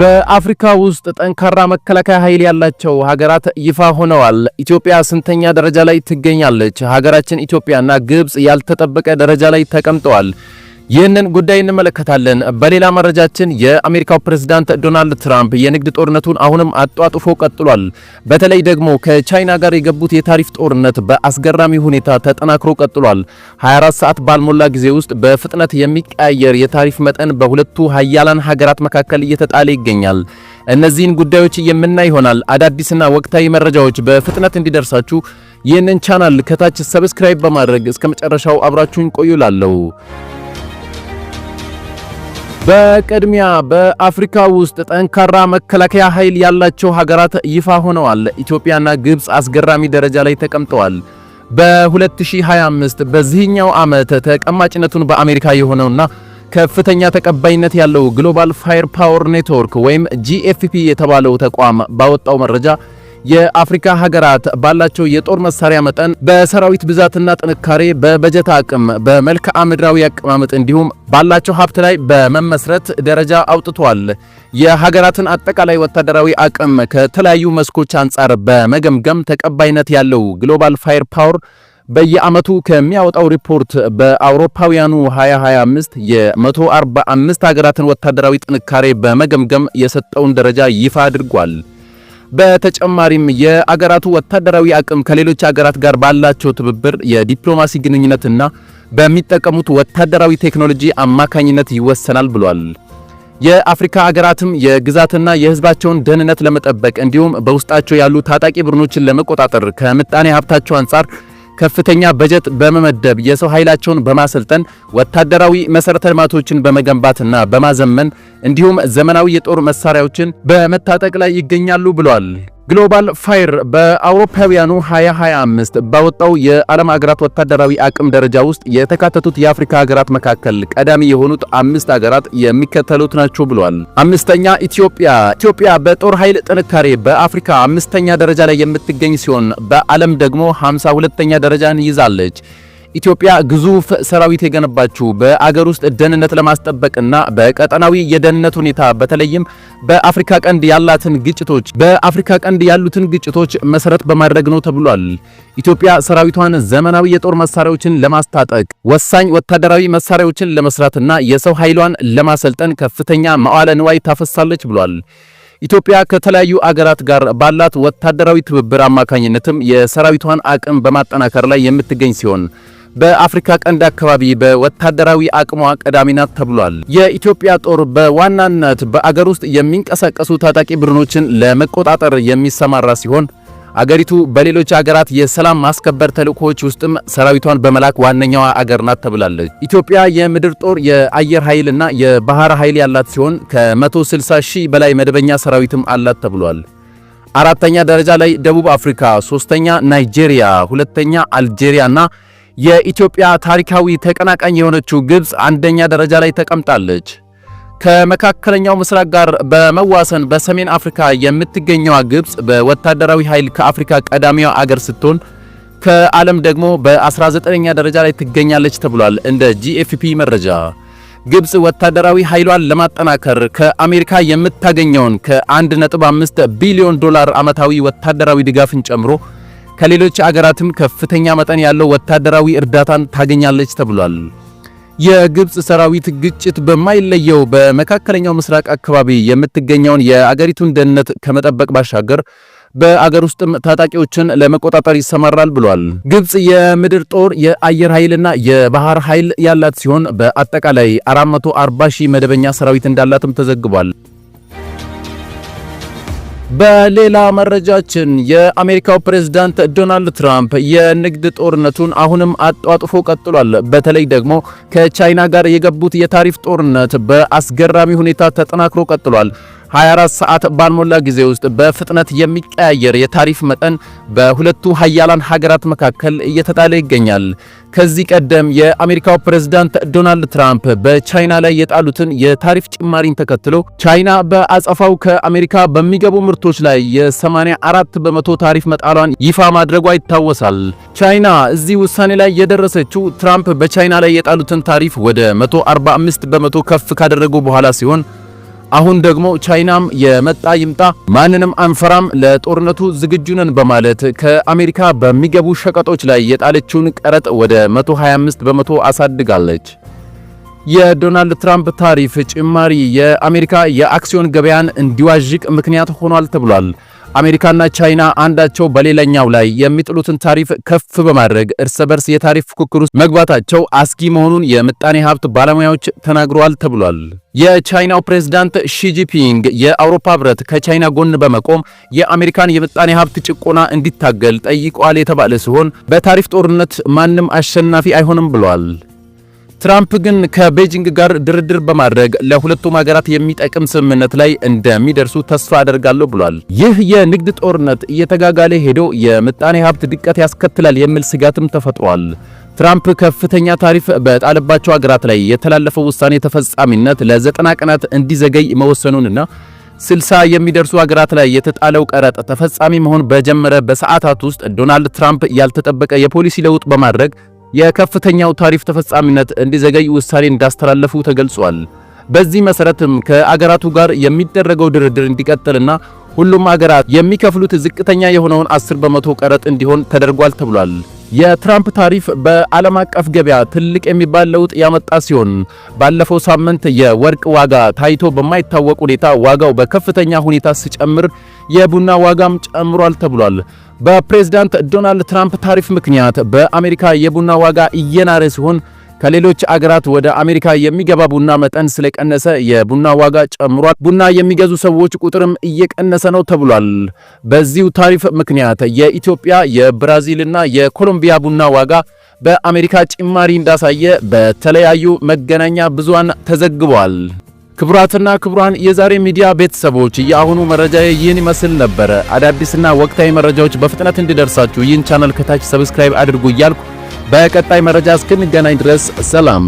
በአፍሪካ ውስጥ ጠንካራ መከላከያ ኃይል ያላቸው ሀገራት ይፋ ሆነዋል። ኢትዮጵያ ስንተኛ ደረጃ ላይ ትገኛለች? ሀገራችን ኢትዮጵያና ግብጽ ያልተጠበቀ ደረጃ ላይ ተቀምጠዋል። ይህንን ጉዳይ እንመለከታለን። በሌላ መረጃችን የአሜሪካው ፕሬዝዳንት ዶናልድ ትራምፕ የንግድ ጦርነቱን አሁንም አጧጥፎ ቀጥሏል። በተለይ ደግሞ ከቻይና ጋር የገቡት የታሪፍ ጦርነት በአስገራሚ ሁኔታ ተጠናክሮ ቀጥሏል። 24 ሰዓት ባልሞላ ጊዜ ውስጥ በፍጥነት የሚቀያየር የታሪፍ መጠን በሁለቱ ሀያላን ሀገራት መካከል እየተጣለ ይገኛል። እነዚህን ጉዳዮች የምናይ ይሆናል። አዳዲስና ወቅታዊ መረጃዎች በፍጥነት እንዲደርሳችሁ ይህንን ቻናል ከታች ሰብስክራይብ በማድረግ እስከ መጨረሻው አብራችሁን ቆዩላለሁ። በቅድሚያ በአፍሪካ ውስጥ ጠንካራ መከላከያ ኃይል ያላቸው ሀገራት ይፋ ሆነዋል። ኢትዮጵያና ግብጽ አስገራሚ ደረጃ ላይ ተቀምጠዋል። በ2025 በዚህኛው ዓመት ተቀማጭነቱን በአሜሪካ የሆነውና ከፍተኛ ተቀባይነት ያለው ግሎባል ፋየር ፓወር ኔትወርክ ወይም GFP የተባለው ተቋም ባወጣው መረጃ የአፍሪካ ሀገራት ባላቸው የጦር መሳሪያ መጠን፣ በሰራዊት ብዛትና ጥንካሬ፣ በበጀት አቅም፣ በመልክዓ ምድራዊ አቀማመጥ እንዲሁም ባላቸው ሀብት ላይ በመመስረት ደረጃ አውጥቷል። የሀገራትን አጠቃላይ ወታደራዊ አቅም ከተለያዩ መስኮች አንጻር በመገምገም ተቀባይነት ያለው ግሎባል ፋየር ፓወር በየዓመቱ ከሚያወጣው ሪፖርት በአውሮፓውያኑ 2025 የ145 ሀገራትን ወታደራዊ ጥንካሬ በመገምገም የሰጠውን ደረጃ ይፋ አድርጓል። በተጨማሪም የአገራቱ ወታደራዊ አቅም ከሌሎች አገራት ጋር ባላቸው ትብብር፣ የዲፕሎማሲ ግንኙነትና በሚጠቀሙት ወታደራዊ ቴክኖሎጂ አማካኝነት ይወሰናል ብሏል። የአፍሪካ አገራትም የግዛትና የሕዝባቸውን ደህንነት ለመጠበቅ እንዲሁም በውስጣቸው ያሉ ታጣቂ ቡድኖችን ለመቆጣጠር ከምጣኔ ሀብታቸው አንጻር ከፍተኛ በጀት በመመደብ የሰው ኃይላቸውን በማሰልጠን ወታደራዊ መሰረተ ልማቶችን በመገንባትና በማዘመን እንዲሁም ዘመናዊ የጦር መሳሪያዎችን በመታጠቅ ላይ ይገኛሉ ብሏል። ግሎባል ፋየር በአውሮፓውያኑ 2025 ባወጣው የዓለም ሀገራት ወታደራዊ አቅም ደረጃ ውስጥ የተካተቱት የአፍሪካ ሀገራት መካከል ቀዳሚ የሆኑት 5 ሀገራት የሚከተሉት ናቸው ብሏል። አምስተኛ ኢትዮጵያ በጦር ኃይል ጥንካሬ በአፍሪካ 5ኛ ደረጃ ላይ የምትገኝ ሲሆን በዓለም ደግሞ 52ኛ ደረጃን ይዛለች። ኢትዮጵያ ግዙፍ ሰራዊት የገነባችው በአገር ውስጥ ደህንነት ለማስጠበቅና በቀጠናዊ የደህንነት ሁኔታ በተለይም በአፍሪካ ቀንድ ያሉትን ግጭቶች መሰረት በማድረግ ነው ተብሏል። ኢትዮጵያ ሰራዊቷን ዘመናዊ የጦር መሳሪያዎችን ለማስታጠቅ፣ ወሳኝ ወታደራዊ መሳሪያዎችን ለመስራትና የሰው ኃይሏን ለማሰልጠን ከፍተኛ መዋዕለ ንዋይ ታፈሳለች ብሏል። ኢትዮጵያ ከተለያዩ አገራት ጋር ባላት ወታደራዊ ትብብር አማካኝነትም የሰራዊቷን አቅም በማጠናከር ላይ የምትገኝ ሲሆን በአፍሪካ ቀንድ አካባቢ በወታደራዊ አቅሟ ቀዳሚ ናት ተብሏል። የኢትዮጵያ ጦር በዋናነት በአገር ውስጥ የሚንቀሳቀሱ ታጣቂ ቡድኖችን ለመቆጣጠር የሚሰማራ ሲሆን አገሪቱ በሌሎች አገራት የሰላም ማስከበር ተልእኮዎች ውስጥም ሰራዊቷን በመላክ ዋነኛዋ አገር ናት ተብላለች። ኢትዮጵያ የምድር ጦር፣ የአየር ኃይልና የባህር ኃይል ያላት ሲሆን ከ160 ሺህ በላይ መደበኛ ሰራዊትም አላት ተብሏል። አራተኛ ደረጃ ላይ ደቡብ አፍሪካ፣ ሶስተኛ ናይጄሪያ፣ ሁለተኛ አልጄሪያና የኢትዮጵያ ታሪካዊ ተቀናቃኝ የሆነችው ግብጽ አንደኛ ደረጃ ላይ ተቀምጣለች። ከመካከለኛው ምስራቅ ጋር በመዋሰን በሰሜን አፍሪካ የምትገኘው ግብጽ በወታደራዊ ኃይል ከአፍሪካ ቀዳሚዋ አገር ስትሆን ከዓለም ደግሞ በ19ኛ ደረጃ ላይ ትገኛለች ተብሏል። እንደ GFP መረጃ ግብጽ ወታደራዊ ኃይሏን ለማጠናከር ከአሜሪካ የምታገኘውን ከ1.5 ቢሊዮን ዶላር ዓመታዊ ወታደራዊ ድጋፍን ጨምሮ ከሌሎች አገራትም ከፍተኛ መጠን ያለው ወታደራዊ እርዳታን ታገኛለች ተብሏል። የግብጽ ሰራዊት ግጭት በማይለየው በመካከለኛው ምስራቅ አካባቢ የምትገኘውን የአገሪቱን ደህንነት ከመጠበቅ ባሻገር በአገር ውስጥም ታጣቂዎችን ለመቆጣጠር ይሰማራል ብሏል። ግብጽ የምድር ጦር፣ የአየር ኃይልና የባህር ኃይል ያላት ሲሆን በአጠቃላይ 440 ሺህ መደበኛ ሰራዊት እንዳላትም ተዘግቧል። በሌላ መረጃችን የአሜሪካው ፕሬዝዳንት ዶናልድ ትራምፕ የንግድ ጦርነቱን አሁንም አጧጥፎ ቀጥሏል። በተለይ ደግሞ ከቻይና ጋር የገቡት የታሪፍ ጦርነት በአስገራሚ ሁኔታ ተጠናክሮ ቀጥሏል። 24 ሰዓት ባልሞላ ጊዜ ውስጥ በፍጥነት የሚቀያየር የታሪፍ መጠን በሁለቱ ሀያላን ሀገራት መካከል እየተጣለ ይገኛል። ከዚህ ቀደም የአሜሪካው ፕሬዝዳንት ዶናልድ ትራምፕ በቻይና ላይ የጣሉትን የታሪፍ ጭማሪን ተከትሎ ቻይና በአጸፋው ከአሜሪካ በሚገቡ ምርቶች ላይ የ84 በመቶ ታሪፍ መጣሏን ይፋ ማድረጓ ይታወሳል። ቻይና እዚህ ውሳኔ ላይ የደረሰችው ትራምፕ በቻይና ላይ የጣሉትን ታሪፍ ወደ 145 በመቶ ከፍ ካደረጉ በኋላ ሲሆን አሁን ደግሞ ቻይናም የመጣ ይምጣ ማንንም አንፈራም ለጦርነቱ ዝግጁ ነን በማለት ከአሜሪካ በሚገቡ ሸቀጦች ላይ የጣለችውን ቀረጥ ወደ 125 በመቶ አሳድጋለች። የዶናልድ ትራምፕ ታሪፍ ጭማሪ የአሜሪካ የአክሲዮን ገበያን እንዲዋዥቅ ምክንያት ሆኗል ተብሏል። አሜሪካና ቻይና አንዳቸው በሌላኛው ላይ የሚጥሉትን ታሪፍ ከፍ በማድረግ እርስ በርስ የታሪፍ ፉክክር ውስጥ መግባታቸው አስጊ መሆኑን የምጣኔ ሀብት ባለሙያዎች ተናግረዋል ተብሏል። የቻይናው ፕሬዝዳንት ሺጂፒንግ የአውሮፓ ህብረት ከቻይና ጎን በመቆም የአሜሪካን የምጣኔ ሀብት ጭቆና እንዲታገል ጠይቋል የተባለ ሲሆን በታሪፍ ጦርነት ማንም አሸናፊ አይሆንም ብሏል። ትራምፕ ግን ከቤጂንግ ጋር ድርድር በማድረግ ለሁለቱም ሀገራት የሚጠቅም ስምምነት ላይ እንደሚደርሱ ተስፋ አደርጋለሁ ብሏል። ይህ የንግድ ጦርነት እየተጋጋለ ሄዶ የምጣኔ ሀብት ድቀት ያስከትላል የሚል ስጋትም ተፈጥሯል። ትራምፕ ከፍተኛ ታሪፍ በጣለባቸው ሀገራት ላይ የተላለፈው ውሳኔ ተፈጻሚነት ለ90 ቀናት እንዲዘገይ መወሰኑንና 60 የሚደርሱ ሀገራት ላይ የተጣለው ቀረጥ ተፈጻሚ መሆን በጀመረ በሰዓታት ውስጥ ዶናልድ ትራምፕ ያልተጠበቀ የፖሊሲ ለውጥ በማድረግ የከፍተኛው ታሪፍ ተፈጻሚነት እንዲዘገይ ውሳኔ እንዳስተላለፉ ተገልጿል። በዚህ መሰረትም ከአገራቱ ጋር የሚደረገው ድርድር እንዲቀጥልና ሁሉም አገራት የሚከፍሉት ዝቅተኛ የሆነውን 10 በመቶ ቀረጥ እንዲሆን ተደርጓል ተብሏል። የትራምፕ ታሪፍ በዓለም አቀፍ ገበያ ትልቅ የሚባል ለውጥ ያመጣ ሲሆን ባለፈው ሳምንት የወርቅ ዋጋ ታይቶ በማይታወቅ ሁኔታ ዋጋው በከፍተኛ ሁኔታ ሲጨምር የቡና ዋጋም ጨምሯል ተብሏል። በፕሬዝዳንት ዶናልድ ትራምፕ ታሪፍ ምክንያት በአሜሪካ የቡና ዋጋ እየናረ ሲሆን ከሌሎች አገራት ወደ አሜሪካ የሚገባ ቡና መጠን ስለቀነሰ የቡና ዋጋ ጨምሯል። ቡና የሚገዙ ሰዎች ቁጥርም እየቀነሰ ነው ተብሏል። በዚሁ ታሪፍ ምክንያት የኢትዮጵያ የብራዚልና የኮሎምቢያ ቡና ዋጋ በአሜሪካ ጭማሪ እንዳሳየ በተለያዩ መገናኛ ብዙሃን ተዘግቧል። ክቡራትና ክቡራን የዛሬ ሚዲያ ቤተሰቦች የአሁኑ መረጃ ይህን ይመስል ነበር። አዳዲስና ወቅታዊ መረጃዎች በፍጥነት እንዲደርሳችሁ ይህን ቻናል ከታች ሰብስክራይብ አድርጉ እያልኩ በቀጣይ መረጃ እስክንገናኝ ድረስ ሰላም።